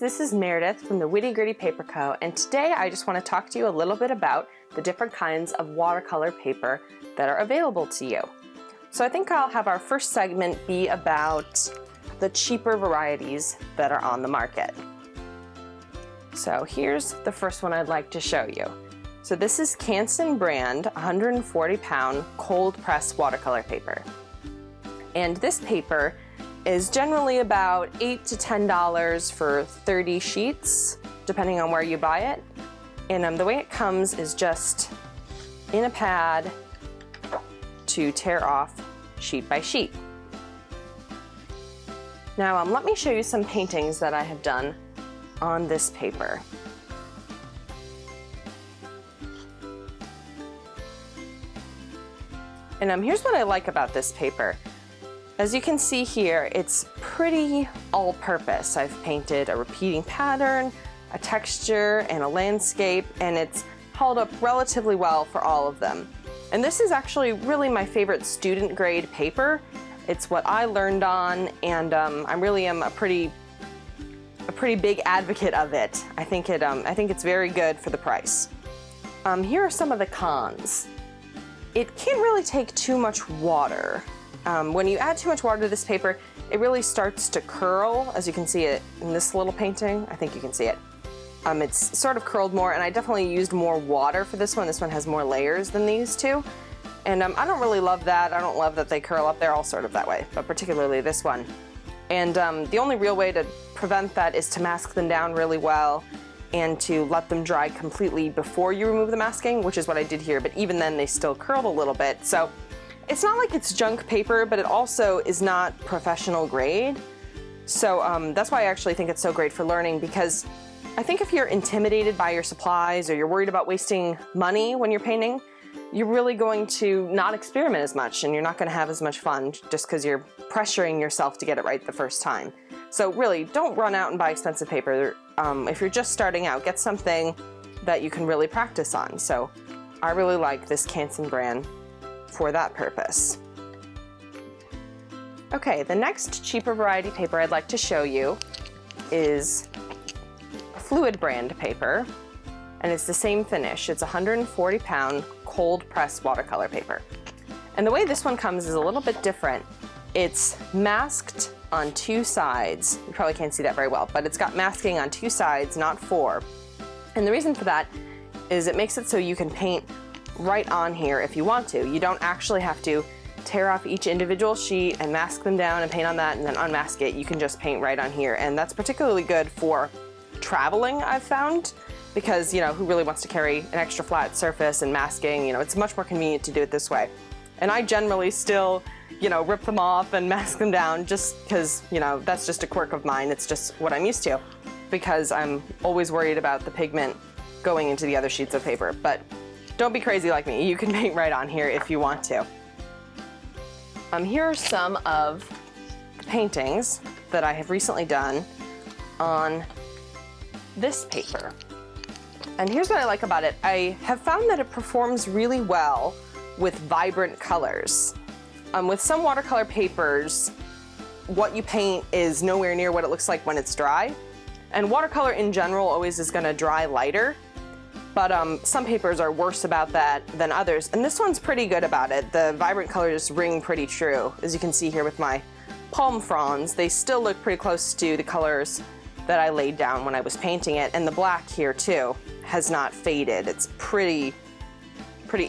this is Meredith from the Witty Paper Co. And today I just want to talk to you a little bit about the different kinds of watercolor paper that are available to you. So I think I'll have our first segment be about the cheaper varieties that are on the market. So here's the first one I'd like to show you. So this is Canson brand 140-pound cold press watercolor paper. And this paper is generally about $8 to $10 for 30 sheets, depending on where you buy it. And the way it comes is just in a pad to tear off sheet by sheet. Now let me show you some paintings that I have done on this paper. And here's what I like about this paper. As you can see here, it's pretty all-purpose. I've painted a repeating pattern, a texture, and a landscape, and it's held up relatively well for all of them. And this is actually really my favorite student grade paper. It's what I learned on, and I really am a pretty big advocate of it. I think it's very good for the price. Here are some of the cons. It can't really take too much water. When you add too much water to this paper, it really starts to curl, as you can see it in this little painting. I think you can see it. It's sort of curled more, and I definitely used more water for this one. This one has more layers than these two. And I don't really love that. I don't love that they curl up. They're all sort of that way, but particularly this one. And the only real way to prevent that is to mask them down really well and to let them dry completely before you remove the masking, which is what I did here, but even then they still curled a little bit. So it's not like it's junk paper, but it also is not professional grade. So that's why I actually think it's so great for learning, because I think if you're intimidated by your supplies or you're worried about wasting money when you're painting, you're really going to not experiment as much, and you're not going to have as much fun just because you're pressuring yourself to get it right the first time. So really, don't run out and buy expensive paper. If you're just starting out, get something that you can really practice on. So I really like this Canson brand for that purpose. Okay, the next cheaper variety paper I'd like to show you is Fluid brand paper, and it's the same finish. It's 140-pound cold press watercolor paper. And the way this one comes is a little bit different. It's masked on two sides. You probably can't see that very well, but it's got masking on two sides, not four. And the reason for that is it makes it so you can paint right on here if you want to. You don't actually have to tear off each individual sheet and mask them down and paint on that and then unmask it. You can just paint right on here, and that's particularly good for traveling, I've found, because who really wants to carry an extra flat surface and masking? It's much more convenient to do it this way. And I generally still rip them off and mask them down just because that's just a quirk of mine. It's just what I'm used to, because I'm always worried about the pigment going into the other sheets of paper. But don't be crazy like me. You can paint right on here if you want to. Here are some of the paintings that I have recently done on this paper. And here's what I like about it. I have found that it performs really well with vibrant colors. With some watercolor papers, what you paint is nowhere near what it looks like when it's dry. And watercolor in general always is gonna dry lighter. But some papers are worse about that than others. And this one's pretty good about it. The vibrant colors ring pretty true. As you can see here with my palm fronds, they still look pretty close to the colors that I laid down when I was painting it. And the black here too has not faded. It's pretty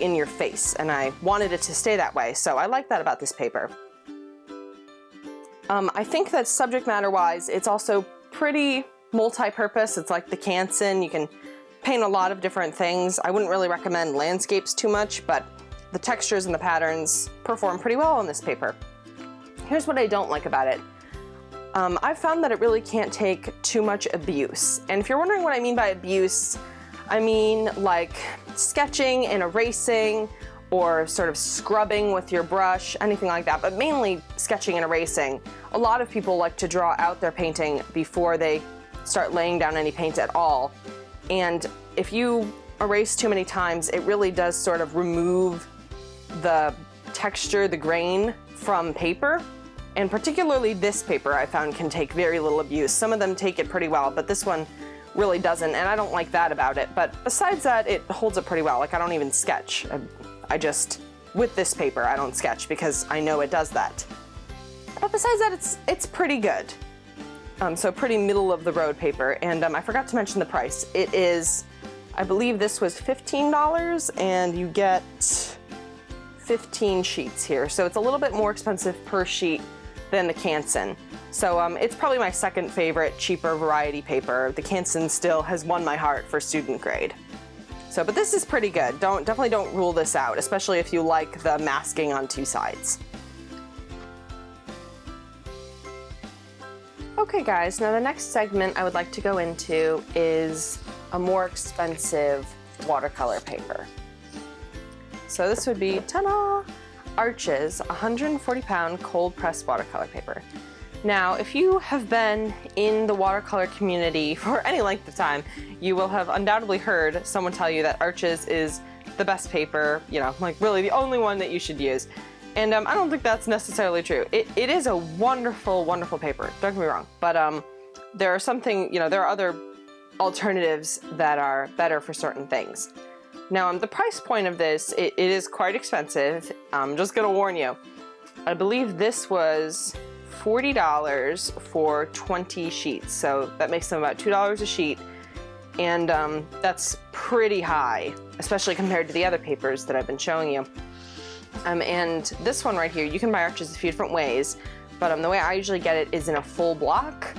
in your face, and I wanted it to stay that way. So I like that about this paper. I think that subject matter wise, it's also pretty multi-purpose. It's like the Canson. You can paint a lot of different things. I wouldn't really recommend landscapes too much, but the textures and the patterns perform pretty well on this paper. Here's what I don't like about it. I've found that it really can't take too much abuse. And if you're wondering what I mean by abuse, I mean like sketching and erasing, or sort of scrubbing with your brush, anything like that, but mainly sketching and erasing. A lot of people like to draw out their painting before they start laying down any paint at all. And if you erase too many times, it really does sort of remove the texture, the grain from paper. And particularly this paper I found can take very little abuse. Some of them take it pretty well, but this one really doesn't, and I don't like that about it. But besides that, it holds up pretty well. Like, I don't even sketch. I just, with this paper, I don't sketch because I know it does that. But besides that, it's pretty good. So pretty middle of the road paper. And I forgot to mention the price. It is, I believe this was $15, and you get 15 sheets here. So it's a little bit more expensive per sheet than the Canson. So it's probably my second favorite cheaper variety paper. The Canson still has won my heart for student grade. So, but this is pretty good. Definitely don't rule this out, especially if you like the masking on two sides. Okay guys, now the next segment I would like to go into is a more expensive watercolor paper. So this would be, ta-da! Arches 140-pound cold pressed watercolor paper. Now, if you have been in the watercolor community for any length of time, you will have undoubtedly heard someone tell you that Arches is the best paper, you know, like really the only one that you should use. And I don't think that's necessarily true. It is a wonderful, wonderful paper, don't get me wrong, but there are other alternatives that are better for certain things. Now, the price point of this, it is quite expensive. I'm just gonna warn you. I believe this was $40 for 20 sheets, so that makes them about $2 a sheet, and that's pretty high, especially compared to the other papers that I've been showing you. And this one right here, you can buy Arches a few different ways, but the way I usually get it is in a full block.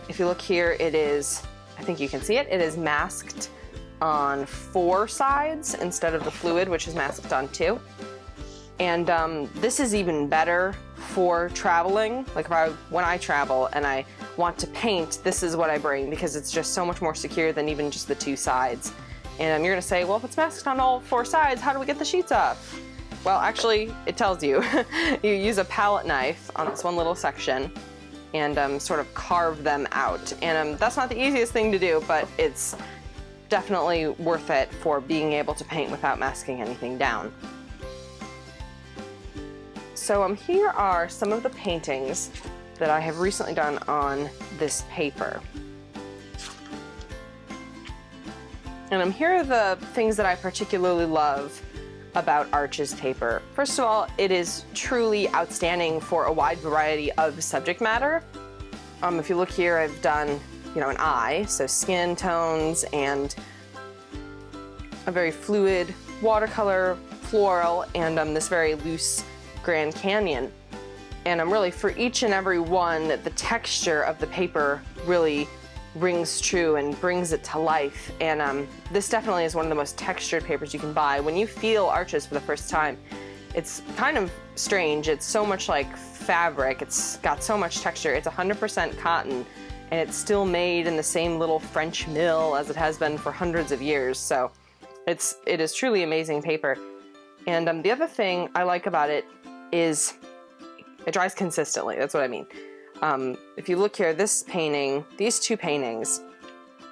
If you look here, it is, I think you can see it, it is masked on 4 sides instead of the fluid, which is masked on 2. And this is even better for traveling. Like when I travel and I want to paint, this is what I bring because it's just so much more secure than even just the 2 sides. And you're gonna say, well, if it's masked on all 4 sides, how do we get the sheets off? Well, actually, it tells you. You use a palette knife on this one little section and sort of carve them out. And that's not the easiest thing to do, but it's definitely worth it for being able to paint without masking anything down. So here are some of the paintings that I have recently done on this paper. And here are the things that I particularly love about Arches paper. First of all, it is truly outstanding for a wide variety of subject matter. If you look here, I've done, an eye, so skin tones, and a very fluid watercolor, floral, and this very loose Grand Canyon. And really, for each and every one, the texture of the paper really rings true and brings it to life. And this definitely is one of the most textured papers you can buy. When you feel Arches for the first time, it's kind of strange. It's so much like fabric. It's got so much texture. It's 100% cotton, and it's still made in the same little French mill as it has been for hundreds of years. So it is truly amazing paper. And the other thing I like about it is it dries consistently. That's what I mean. If you look here, this painting, these 2 paintings,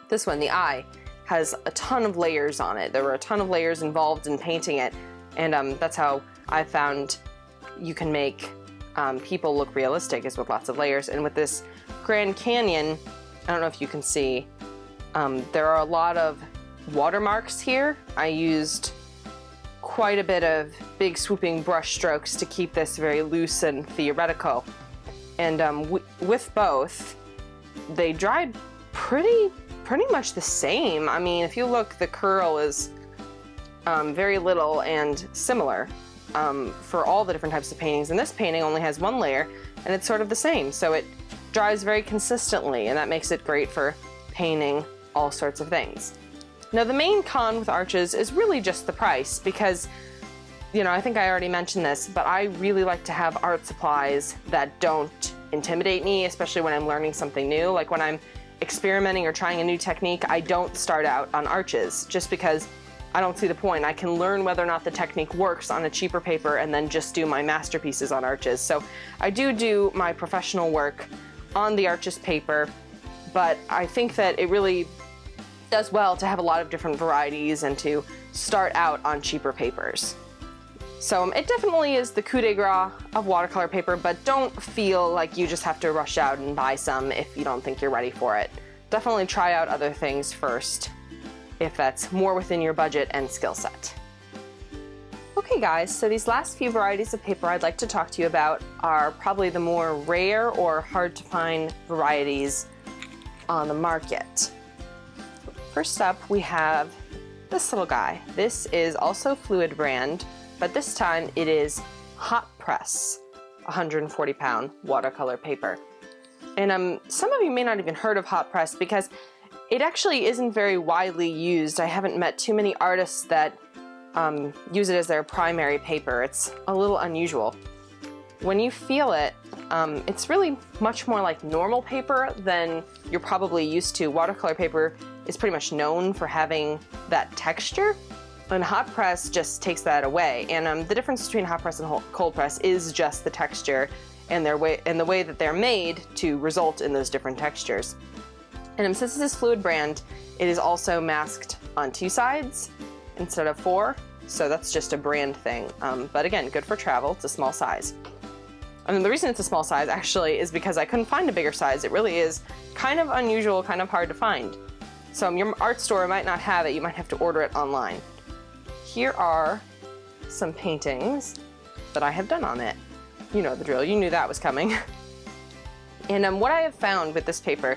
this one, the eye, has a ton of layers on it. There were a ton of layers involved in painting it, and that's how I found you can make people look realistic, is with lots of layers. And with this Grand Canyon, I don't know if you can see, there are a lot of watermarks here. I used quite a bit of big swooping brush strokes to keep this very loose and theoretical. And with both, they dried pretty much the same. I mean, if you look, the curl is very little and similar for all the different types of paintings. And this painting only has 1 layer, and it's sort of the same. So it dries very consistently, and that makes it great for painting all sorts of things. Now, the main con with Arches is really just the price, because, I think I already mentioned this, but I really like to have art supplies that don't intimidate me, especially when I'm learning something new. Like when I'm experimenting or trying a new technique, I don't start out on Arches, just because I don't see the point. I can learn whether or not the technique works on a cheaper paper and then just do my masterpieces on Arches. So I do my professional work on the Arches paper, but I think that it really does well to have a lot of different varieties and to start out on cheaper papers. So it definitely is the coup de grace of watercolor paper, but don't feel like you just have to rush out and buy some if you don't think you're ready for it. Definitely try out other things first if that's more within your budget and skill set. Okay guys, so these last few varieties of paper I'd like to talk to you about are probably the more rare or hard to find varieties on the market. First up, we have this little guy. This is also Fluid brand, but this time it is hot press, 140-pound watercolor paper. And some of you may not even heard of hot press because it actually isn't very widely used. I haven't met too many artists that use it as their primary paper. It's a little unusual. When you feel it, it's really much more like normal paper than you're probably used to. Watercolor paper is pretty much known for having that texture, and hot press just takes that away. And the difference between hot press and cold press is just the texture and the way that they're made to result in those different textures. And since this is Fluid brand, it is also masked on 2 sides instead of 4, so that's just a brand thing. But again, good for travel. It's a small size. And the reason it's a small size actually is because I couldn't find a bigger size. It really is kind of unusual, kind of hard to find. So your art store might not have it. You might have to order it online. Here are some paintings that I have done on it. You know the drill. You knew that was coming. And what I have found with this paper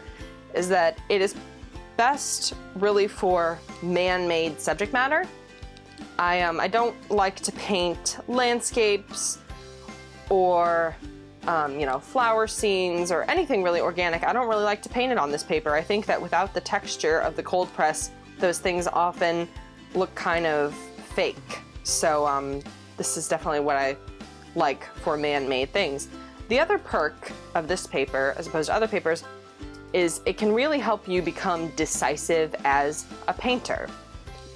is that it is best really for man-made subject matter. I don't like to paint landscapes or you know, flower scenes or anything really organic. I don't really like to paint it on this paper. I think that without the texture of the cold press, those things often look kind of fake. So this is definitely what I like for man-made things. The other perk of this paper, as opposed to other papers, is it can really help you become decisive as a painter.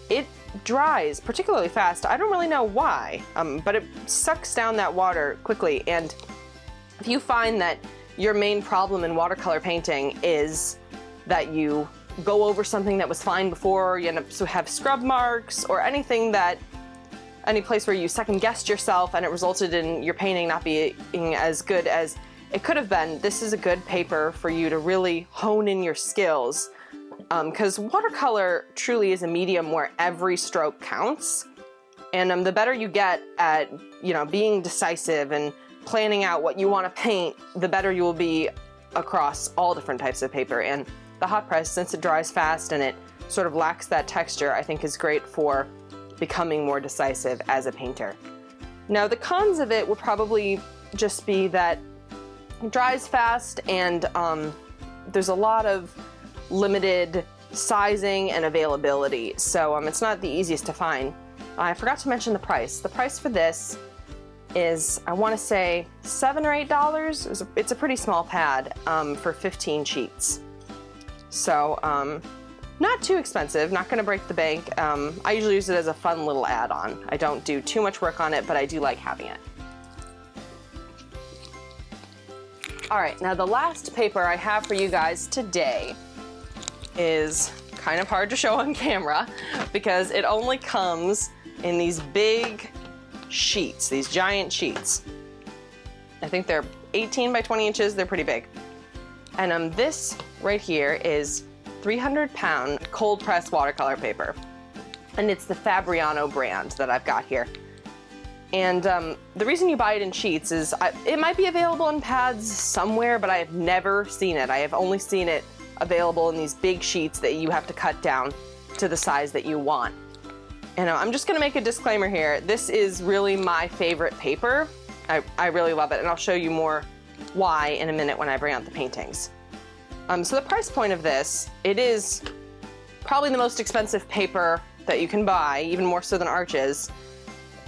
It dries particularly fast. I don't really know why, but it sucks down that water quickly. And if you find that your main problem in watercolor painting is that you go over something that was fine before, you end up have scrub marks or any place where you second guessed yourself and it resulted in your painting not being as good as it could have been, this is a good paper for you to really hone in your skills. Because watercolor truly is a medium where every stroke counts. And the better you get at, you know, being decisive and planning out what you want to paint, the better you will be across all different types of paper. And the hot press, since it dries fast and it sort of lacks that texture, I think is great for becoming more decisive as a painter. Now, the cons of it would probably just be that it dries fast and there's a lot of limited sizing and availability, so it's not the easiest to find. I forgot to mention the price. The price for this is, I want to say, $7 or $8. It's a pretty small pad for 15 sheets. So not too expensive, not going to break the bank. I usually use it as a fun little add-on. I don't do too much work on it, but I do like having it. All right, now the last paper I have for you guys today is kind of hard to show on camera because it only comes in these big sheets, these giant sheets. I think they're 18 by 20 inches, they're pretty big. And this right here is 300-pound cold press watercolor paper. And it's the Fabriano brand that I've got here. And the reason you buy it in sheets is it might be available in pads somewhere, but I have never seen it. I have only seen it available in these big sheets that you have to cut down to the size that you want. And I'm just gonna make a disclaimer here. This is really my favorite paper. I really love it, and I'll show you more why in a minute when I bring out the paintings. So the price point of this, it is probably the most expensive paper that you can buy, even more so than Arches.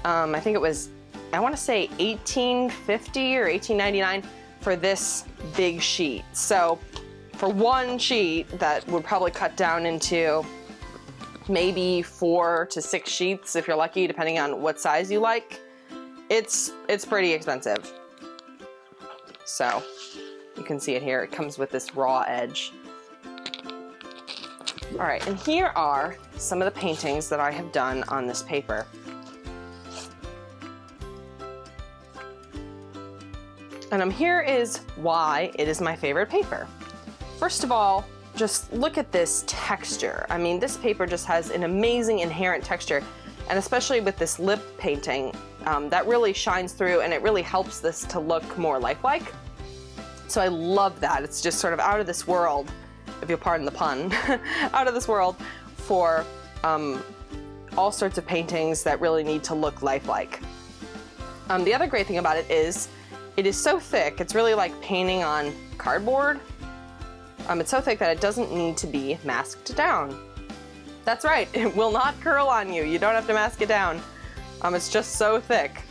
I think it was, I want to say $18.50 or $18.99 for this big sheet. So for one sheet, that would probably cut down into maybe 4 to 6 sheets if you're lucky, depending on what size you like. It's pretty expensive. So you can see it here. It comes with this raw edge. All right, and here are some of the paintings that I have done on this paper. And here is why it is my favorite paper. First of all, just look at this texture. I mean, this paper just has an amazing inherent texture, and especially with this lip painting, that really shines through and it really helps this to look more lifelike. So I love that. It's just sort of out of this world, if you'll pardon the pun, out of this world for all sorts of paintings that really need to look lifelike. The other great thing about it is so thick, it's really like painting on cardboard. It's so thick that it doesn't need to be masked down. That's right, it will not curl on you. You don't have to mask it down. It's just so thick.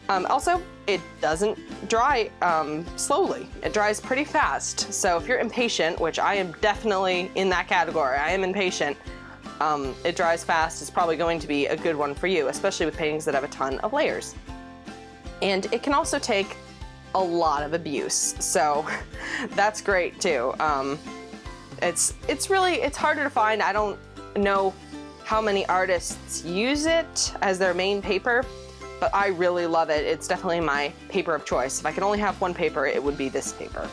Also, it doesn't dry slowly. It dries pretty fast. So if you're impatient, which I am definitely in that category, I am impatient, it dries fast. It's probably going to be a good one for you, especially with paintings that have a ton of layers. And it can also take a lot of abuse, so that's great too. It's harder to find. I don't know how many artists use it as their main paper, but I really love it. It's definitely my paper of choice. If I could only have one paper, it would be this paper.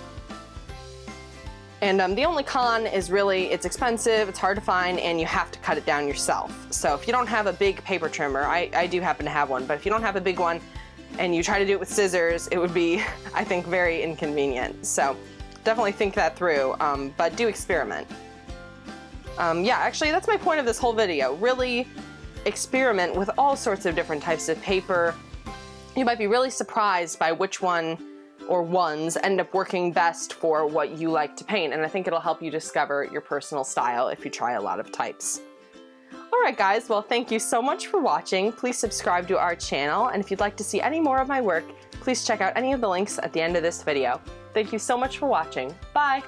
And the only con is really it's expensive, it's hard to find, and you have to cut it down yourself. So if you don't have a big paper trimmer, I do happen to have one, but if you don't have a big one and you try to do it with scissors, it would be, I think, very inconvenient. So definitely think that through, but do experiment. Yeah, actually, that's my point of this whole video. Really experiment with all sorts of different types of paper. You might be really surprised by which one or ones end up working best for what you like to paint, and I think it'll help you discover your personal style if you try a lot of types. Alright guys, well thank you so much for watching. Please subscribe to our channel, and if you'd like to see any more of my work, please check out any of the links at the end of this video. Thank you so much for watching. Bye!